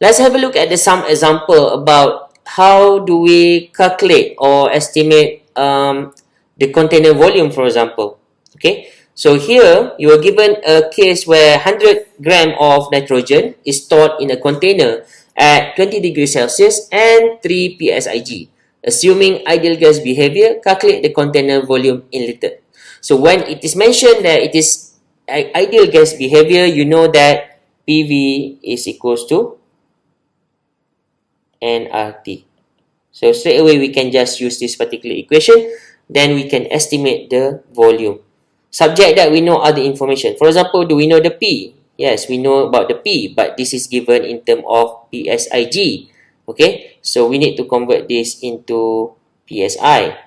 Let's have a look at some example about how do we calculate or estimate the container volume, for example. Okay, so here you are given a case where 100 gram of nitrogen is stored in a container at 20 degrees Celsius and 3 psig. Assuming ideal gas behavior, calculate the container volume in liter. So when it is mentioned that it is ideal gas behavior, you know that PV is equals to nRT. So straight away we can just use this particular equation, then we can estimate the volume. Subject that we know other information. For example, do we know the P? Yes, we know about the P, but this is given in terms of PSIG. Okay, so we need to convert this into PSI.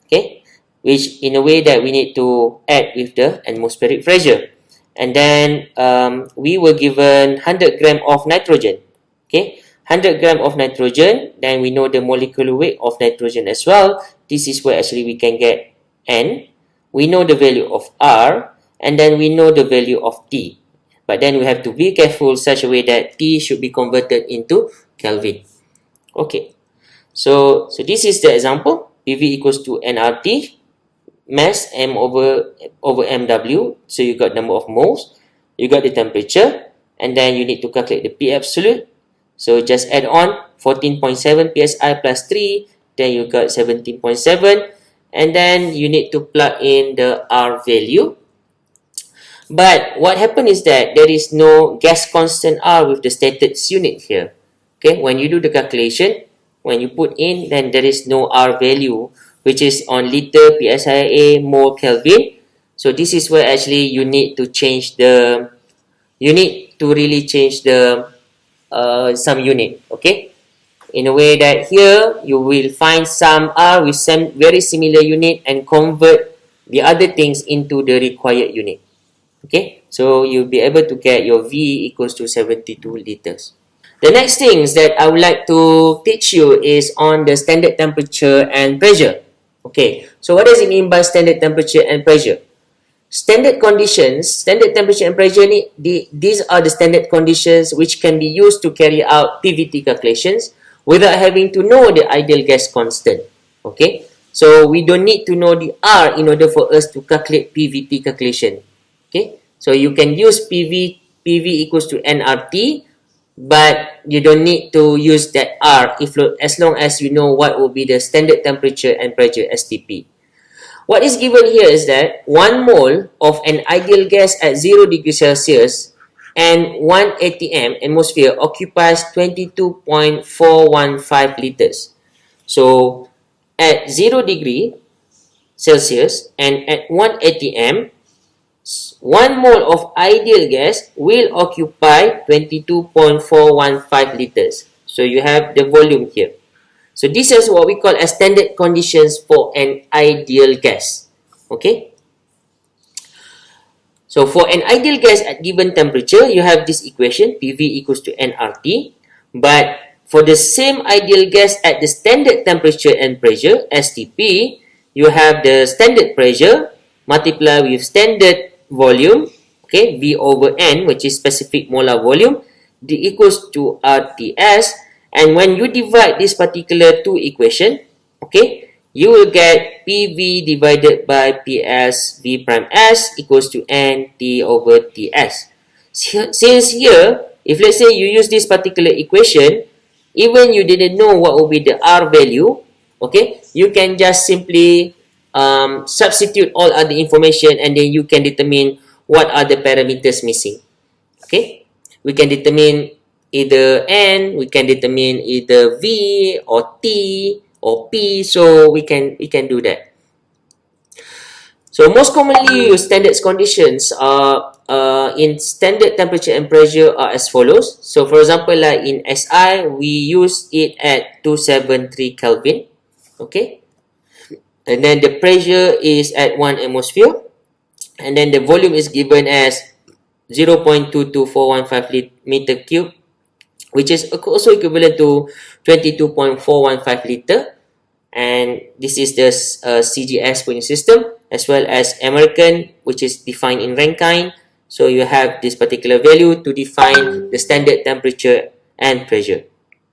Okay, which in a way that we need to add with the atmospheric pressure. And then we were given 100 gram of nitrogen. Okay, 100 gram of nitrogen, then we know the molecular weight of nitrogen as well. This is where actually we can get N. We know the value of R, and then we know the value of T. But then we have to be careful such a way that T should be converted into Kelvin. Okay, so this is the example. PV equals to nRT, mass M over MW. So you got number of moles, you got the temperature, and then you need to calculate the P absolute. So just add on 14.7 psi plus 3, then you got 17.7, and then you need to plug in the R value. But what happened is that there is no gas constant R with the stated unit here. Okay, when you do the calculation, when you put in, then there is no R value, which is on liter, psia, mole, Kelvin. So this is where actually you need to change the, you need to really change the some unit. Okay, in a way that here you will find some R with some very similar unit and convert the other things into the required unit. Okay, so you'll be able to get your V equals to 72 liters. The next things that I would like to teach you is on the standard temperature and pressure. Okay, so what does it mean by standard temperature and pressure? Standard conditions, standard temperature and pressure, these are the standard conditions which can be used to carry out PVT calculations without having to know the ideal gas constant. Okay, so we don't need to know the R in order for us to calculate PVT calculation. Okay, so you can use PV equals to nRT, but you don't need to use that R as long as you know what will be the standard temperature and pressure STP. What is given here is that 1 mole of an ideal gas at 0 degrees Celsius and 1 atm atmosphere occupies 22.415 liters. So at 0 degree Celsius and at 1 atm, 1 mole of ideal gas will occupy 22.415 liters. So you have the volume here. So this is what we call as standard conditions for an ideal gas. Okay. So for an ideal gas at given temperature, you have this equation, PV equals to nRT. But for the same ideal gas at the standard temperature and pressure, STP, you have the standard pressure multiplied with standard volume, okay, V over N, which is specific molar volume, equals to RTS. And when you divide this particular two equation, okay, you will get PV divided by PS V prime S equals to NT over TS. Since here, if let's say you use this particular equation, even you didn't know what will be the R value, okay, you can just simply substitute all other information and then you can determine what are the parameters missing. Okay, we can determine either N, we can determine either V or T or P, so we can do that. So most commonly used standard conditions are in standard temperature and pressure are as follows. So for example, like in SI, we use it at 273 Kelvin. Okay, and then the pressure is at 1 atmosphere, and then the volume is given as 0.22415 meter cube, which is also equivalent to 22.415 liter. And this is the CGS point system, as well as American, which is defined in Rankine. So you have this particular value to define the standard temperature and pressure.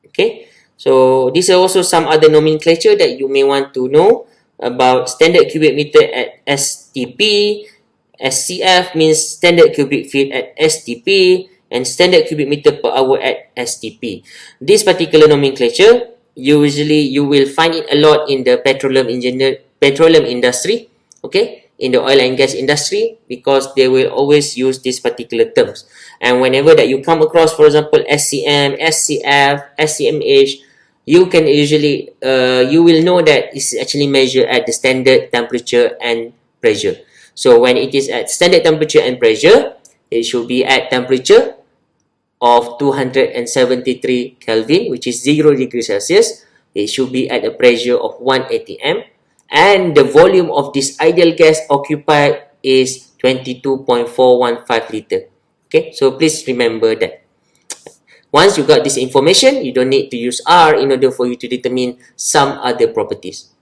Okay, so these are also some other nomenclature that you may want to know about. Standard cubic meter at STP, SCF means standard cubic feet at STP, and standard cubic meter per hour at STP. This particular nomenclature, usually you will find it a lot in the petroleum industry, okay, in the oil and gas industry, because they will always use these particular terms. And whenever that you come across, for example, SCM, SCF, SCMH, you can usually you will know that it's actually measured at the standard temperature and pressure. So when it is at standard temperature and pressure, it should be at temperature of 273 Kelvin, which is 0 degrees Celsius. It should be at a pressure of 1 atm, and the volume of this ideal gas occupied is 22.415 liter. Okay, so please remember that. Once you got this information, you don't need to use R in order for you to determine some other properties.